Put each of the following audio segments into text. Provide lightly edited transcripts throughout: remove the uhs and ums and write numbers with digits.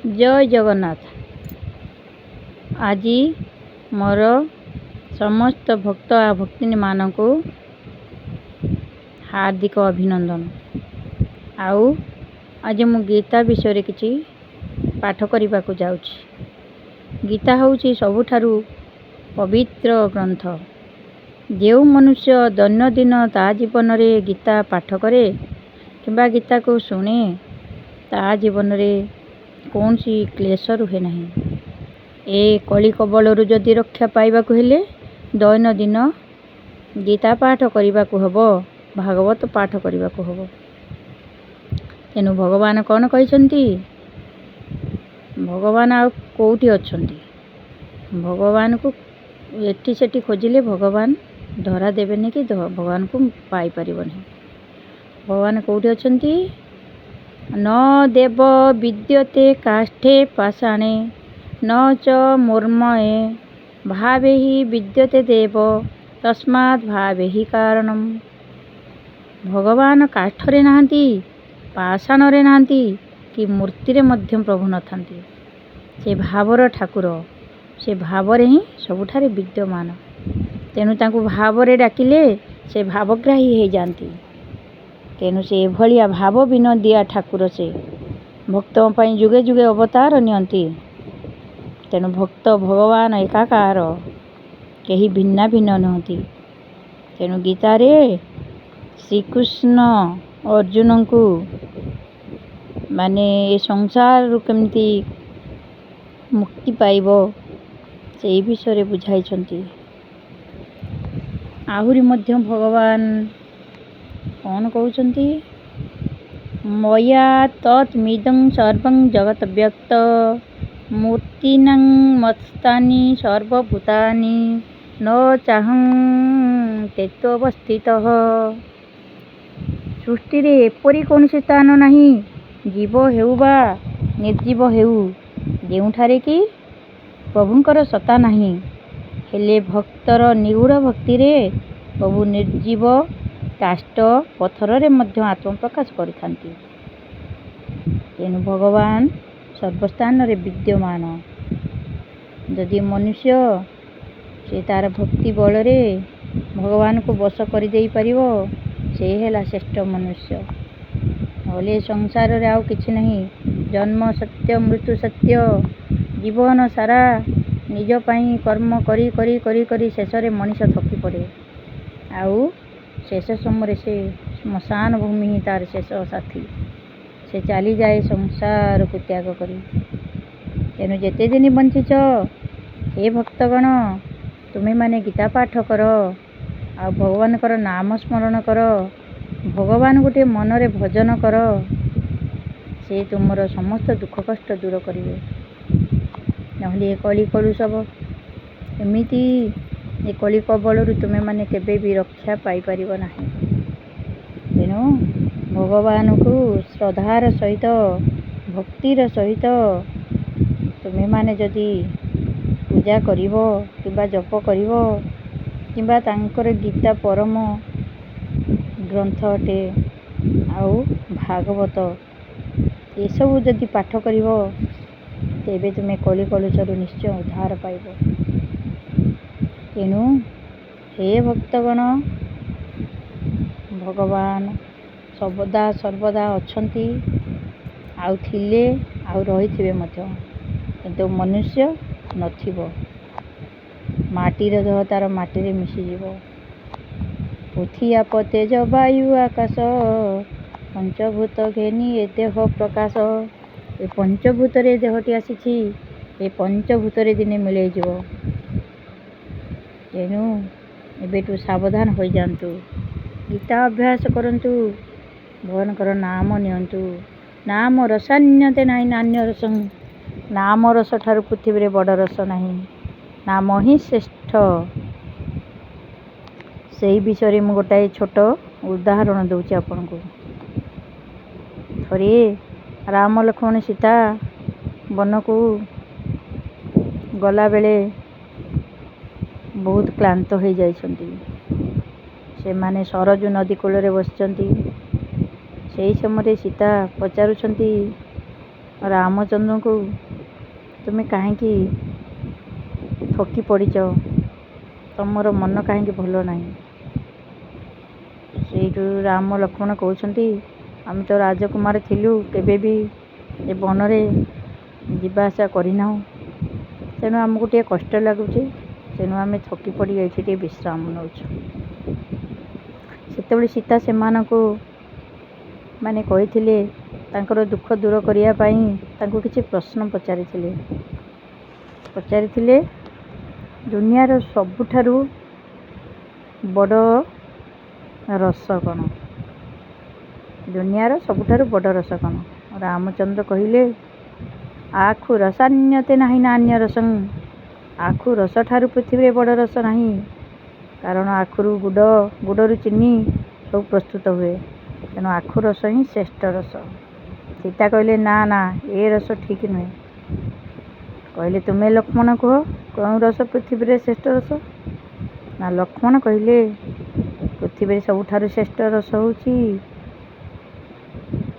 ଜୟ ଜଗନ୍ନାଥ। ଆଜି ମୋର ସମସ୍ତ ଭକ୍ତ ଭକ୍ତିନୀମାନଙ୍କୁ ହାର୍ଦ୍ଦିକ ଅଭିନନ୍ଦନ। ଆଉ ଆଜି ମୁଁ ଗୀତା ବିଷୟରେ କିଛି ପାଠ କରିବାକୁ ଯାଉଛି। ଗୀତା ହେଉଛି ସବୁଠାରୁ ପବିତ୍ର ଗ୍ରନ୍ଥ। ଯେଉଁ ମନୁଷ୍ୟ ଦୈନନ୍ଦିନ ତା ଜୀବନରେ ଗୀତା ପାଠ କରେ କିମ୍ବା ଗୀତାକୁ ଶୁଣେ, ତା ଜୀବନରେ କୌଣସି କ୍ଲେଶ ରୁହେ ନାହିଁ। ଏ କଳି କବଳରୁ ଯଦି ରକ୍ଷା ପାଇବାକୁ ହେଲେ ଦୈନନ୍ଦିନ ଗୀତା ପାଠ କରିବାକୁ ହେବ, ଭାଗବତ ପାଠ କରିବାକୁ ହେବ। ତେଣୁ ଭଗବାନ କ'ଣ କହିଛନ୍ତି? ଭଗବାନ ଆଉ କେଉଁଠି ଅଛନ୍ତି? ଭଗବାନକୁ ଏଠି ସେଠି ଖୋଜିଲେ ଭଗବାନ ଧରା ଦେବେନି କି ଭଗବାନଙ୍କୁ ପାଇପାରିବନି। ଭଗବାନ କେଉଁଠି ଅଛନ୍ତି? ନ ଦେବ ବିଦ୍ୟତେ କାଷ୍ଠେ ପାଷାଣେ ନ ଚ ମୂର୍ମୟେ ଭାବେହି ବିଦ୍ୟତେ ଦେବ ତସ୍ମାତ୍ ଭାବେହି କାରଣମ୍। ଭଗବାନ କାଠରେ ନାହାନ୍ତି, ପାଷାଣରେ ନାହାନ୍ତି, କି ମୂର୍ତ୍ତିରେ ମଧ୍ୟ ପ୍ରଭୁ ନଥାନ୍ତି। ସେ ଭାବର ଠାକୁର, ସେ ଭାବରେ ହିଁ ସବୁଠାରେ ବିଦ୍ୟମାନ। ତେଣୁ ତାଙ୍କୁ ଭାବରେ ଡାକିଲେ ସେ ଭାବଗ୍ରାହୀ ହେଇଯାଆନ୍ତି। ତେଣୁ ସେ ଏଭଳିଆ ଭାବ ବିନୋଦିଆ ଠାକୁର। ସେ ଭକ୍ତଙ୍କ ପାଇଁ ଯୁଗେ ଯୁଗେ ଅବତାର ନିଅନ୍ତି। ତେଣୁ ଭକ୍ତ ଭଗବାନ ଏକାକାର, କେହି ଭିନ୍ନ ଭିନ୍ନ ନୁହନ୍ତି। ତେଣୁ ଗୀତାରେ ଶ୍ରୀକୃଷ୍ଣ ଅର୍ଜୁନଙ୍କୁ ମାନେ ଏ ସଂସାରରୁ କେମିତି ମୁକ୍ତି ପାଇବ ସେଇ ବିଷୟରେ ବୁଝାଇଛନ୍ତି। ଆହୁରି ମଧ୍ୟ ଭଗବାନ କ'ଣ କହୁଛନ୍ତି? ମୟା ତତ୍ମିଦଂ ସର୍ବଂ ଜଗତ ବ୍ୟକ୍ତ ମୂର୍ତ୍ତିନାଂ ମସ୍ତାନି ସର୍ବଭୂତାନି ନ ଚାହଂ ତେତ୍ୱବସ୍ଥିତଃ। ସୃଷ୍ଟିରେ ଏପରି କୌଣସି ସ୍ଥାନ ନାହିଁ, ଜୀବ ହେଉ ବା ନିର୍ଜୀବ ହେଉ, ଯେଉଁଠାରେ କି ପ୍ରଭୁଙ୍କର ସତ୍ତା ନାହିଁ। ହେଲେ ଭକ୍ତର ନିଗୂଢ଼ ଭକ୍ତିରେ ପ୍ରଭୁ ନିର୍ଜୀବ କାଷ୍ଠ ପଥରରେ ମଧ୍ୟ ଆତ୍ମପ୍ରକାଶ କରିଥାନ୍ତି। ତେଣୁ ଭଗବାନ ସର୍ବସ୍ଥାନରେ ବିଦ୍ୟମାନ। ଯଦି ମନୁଷ୍ୟ ସେ ତାର ଭକ୍ତି ବଳରେ ଭଗବାନଙ୍କୁ ବଶ କରିଦେଇ ପାରିବ, ସେ ହେଲା ଶ୍ରେଷ୍ଠ ମନୁଷ୍ୟ। ନହେଲେ ସଂସାରରେ ଆଉ କିଛି ନାହିଁ। ଜନ୍ମ ସତ୍ୟ, ମୃତ୍ୟୁ ସତ୍ୟ। ଜୀବନ ସାରା ନିଜ ପାଇଁ କର୍ମ କରି କରି କରି କରି ଶେଷରେ ମଣିଷ ଥକି ପଡ଼େ। ଆଉ ଶେଷ ସମୟରେ ସେ ଶ୍ମଶାନ ଭୂମି ହିଁ ତାର ଶେଷ ସାଥୀ। ସେ ଚାଲିଯାଏ ସଂସାରକୁ ତ୍ୟାଗ କରି। ତେଣୁ ଯେତେ ଦିନ ବଞ୍ଚିଛ, ହେ ଭକ୍ତଗଣ, ତୁମେମାନେ ଗୀତା ପାଠ କର, ଆଉ ଭଗବାନଙ୍କର ନାମ ସ୍ମରଣ କର, ଭଗବାନ ଗୋଟିଏ ମନରେ ଭଜନ କର। ସେ ତୁମର ସମସ୍ତ ଦୁଃଖ କଷ୍ଟ ଦୂର କରିବେ। ନହେଲେ ଏ କଳି କଳୁଷବ ଏମିତି, ଏ କଳି କବଳରୁ ତୁମେମାନେ କେବେ ବି ରକ୍ଷା ପାଇପାରିବ ନାହିଁ। ତେଣୁ ଭଗବାନଙ୍କୁ ଶ୍ରଦ୍ଧାର ସହିତ, ଭକ୍ତିର ସହିତ ତୁମେମାନେ ଯଦି ପୂଜା କରିବ କିମ୍ବା ଜପ କରିବ, କିମ୍ବା ତାଙ୍କର ଗୀତା ପରମ ଗ୍ରନ୍ଥ ଅଟେ, ଆଉ ଭାଗବତ ଏସବୁ ଯଦି ପାଠ କରିବ, ତେବେ ତୁମେ କଳି କଳୁଷରୁ ନିଶ୍ଚୟ ଉଦ୍ଧାର ପାଇବ। ତେଣୁ ହେ ଭକ୍ତଗଣ, ଭଗବାନ ସର୍ବଦା ଅଛନ୍ତି, ଆଉ ଥିଲେ, ଆଉ ରହିଥିବେ ମଧ୍ୟ। କିନ୍ତୁ ମନୁଷ୍ୟ ନଥିବ। ମାଟିର ଦେହ ତାର ମାଟିରେ ମିଶିଯିବ। ପୃଥ୍ୱୀ ଆପ ତେଜ ବାୟୁ ଆକାଶ ପଞ୍ଚଭୂତ ଘେନି ଏ ଦେହ ପ୍ରକାଶ। ଏ ପଞ୍ଚଭୂତରେ ଦେହଟି ଆସିଛି, ଏ ପଞ୍ଚଭୂତରେ ଦିନେ ମିଳେଇଯିବ। ତେଣୁ ଏବେଠୁ ସାବଧାନ ହୋଇଯାଆନ୍ତୁ। ଗୀତା ଅଭ୍ୟାସ କରନ୍ତୁ, ଭଗବାନଙ୍କର ନାମ ନିଅନ୍ତୁ। ନାମ ରସାନ୍ୟତେ ନାହିଁ ନାନ୍ୟ ରସଂ। ନାମ ରସ ଠାରୁ ପୃଥିବୀରେ ବଡ଼ ରସ ନାହିଁ। ନାମ ହିଁ ଶ୍ରେଷ୍ଠ। ସେଇ ବିଷୟରେ ମୁଁ ଗୋଟାଏ ଛୋଟ ଉଦାହରଣ ଦେଉଛି ଆପଣଙ୍କୁ। ଥରେ ରାମ ଲକ୍ଷ୍ମଣ ସୀତା ବନକୁ ଗଲାବେଳେ ବହୁତ କ୍ଳାନ୍ତ ହୋଇଯାଇଛନ୍ତି। ସେମାନେ ସରଜୁ ନଦୀ କୂଳରେ ବସିଛନ୍ତି। ସେହି ସମୟରେ ସୀତା ପଚାରୁଛନ୍ତି, ରାମଚନ୍ଦ୍ରଙ୍କୁ ତୁମେ କାହିଁକି ଥକି ପଡ଼ିଛ? ତମର ମନ କାହିଁକି ଭଲ ନାହିଁ? ସେଇଠୁ ରାମ ଲକ୍ଷ୍ମଣ କହୁଛନ୍ତି, ଆମେ ତ ରାଜକୁମାର ଥିଲୁ, କେବେ ବି ଏ ବନରେ ଯିବା ଆସିବା କରିନାହୁଁ। ତେଣୁ ଆମକୁ ଟିକେ କଷ୍ଟ ଲାଗୁଛି। ତେଣୁ ଆମେ ଥକି ପଡ଼ି ଏଇଠି ଟିକେ ବିଶ୍ରାମ ନେଉଛୁ। ସେତେବେଳେ ସୀତା ସେମାନଙ୍କୁ ମାନେ କହିଥିଲେ, ତାଙ୍କର ଦୁଃଖ ଦୂର କରିବା ପାଇଁ ତାଙ୍କୁ କିଛି ପ୍ରଶ୍ନ ପଚାରିଥିଲେ ଦୁନିଆର ସବୁଠାରୁ ବଡ଼ ରସ କ'ଣ? ଦୁନିଆର ସବୁଠାରୁ ବଡ଼ ରସ କ'ଣ? ରାମଚନ୍ଦ୍ର କହିଲେ, ଆଖୁ ରସାନ୍ୟତେ ନାହିଁ ନାନ୍ୟ ରସଂ। ଆଖୁ ରସଠାରୁ ପୃଥିବୀରେ ବଡ଼ ରସ ନାହିଁ। କାରଣ ଆଖୁରୁ ଗୁଡ଼ରୁ ଚିନି ସବୁ ପ୍ରସ୍ତୁତ ହୁଏ। ତେଣୁ ଆଖୁ ରସ ହିଁ ଶ୍ରେଷ୍ଠ ରସ। ସୀତା କହିଲେ, ନା ନା, ଏ ରସ ଠିକ୍ ନୁହେଁ। କହିଲେ, ତୁମେ ଲକ୍ଷ୍ମଣ କୁହ, କେଉଁ ରସ ପୃଥିବୀରେ ଶ୍ରେଷ୍ଠ ରସ? ନା, ଲକ୍ଷ୍ମଣ କହିଲେ, ପୃଥିବୀରେ ସବୁଠାରୁ ଶ୍ରେଷ୍ଠ ରସ ହେଉଛି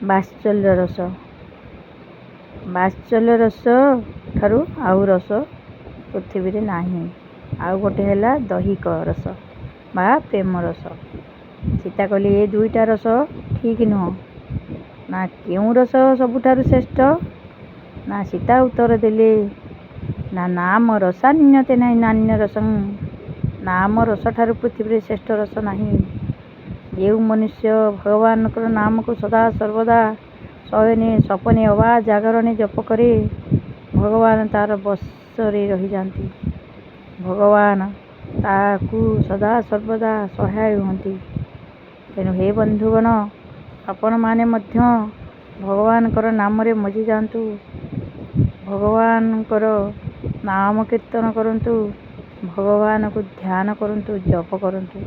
ବାତ୍ସଲ୍ୟ ରସ। ବାତ୍ସଲ୍ୟ ରସ ଠାରୁ ଆଉ ରସ ପୃଥିବୀରେ ନାହିଁ। ଆଉ ଗୋଟେ ହେଲା ଦୈହିକ ରସ ବା ପ୍ରେମ ରସ। ସୀତା କହିଲେ, ଏ ଦୁଇଟା ରସ ଠିକ୍ ନୁହଁ। ନା, କେଉଁ ରସ ସବୁଠାରୁ ଶ୍ରେଷ୍ଠ? ନା, ସୀତା ଉତ୍ତର ଦେଲେ, ନା ନାମ ରସାନ୍ୟତେ ନାହିଁ ନାନ୍ୟ ରସଂ। ନାମ ରସଠାରୁ ପୃଥିବୀରେ ଶ୍ରେଷ୍ଠ ରସ ନାହିଁ। ଯେଉଁ ମନୁଷ୍ୟ ଭଗବାନଙ୍କର ନାମକୁ ସଦା ସର୍ବଦା ଶୟନେ ସପନେ ଅବା ଜାଗରଣେ ଜପ କରେ, ଭଗବାନ ତାର ବଶରେ ରହିଯାନ୍ତି। ଭଗବାନ ତାକୁ ସଦା ସର୍ବଦା ସହାୟ ହୁଅନ୍ତି। ତେଣୁ ହେ ବନ୍ଧୁଗଣ, ଆପଣମାନେ ମଧ୍ୟ ଭଗବାନଙ୍କର ନାମରେ ମଜିଯାଆନ୍ତୁ। ଭଗବାନଙ୍କର ନାମ କୀର୍ତ୍ତନ କରନ୍ତୁ। ଭଗବାନଙ୍କୁ ଧ୍ୟାନ କରନ୍ତୁ, ଜପ କରନ୍ତୁ।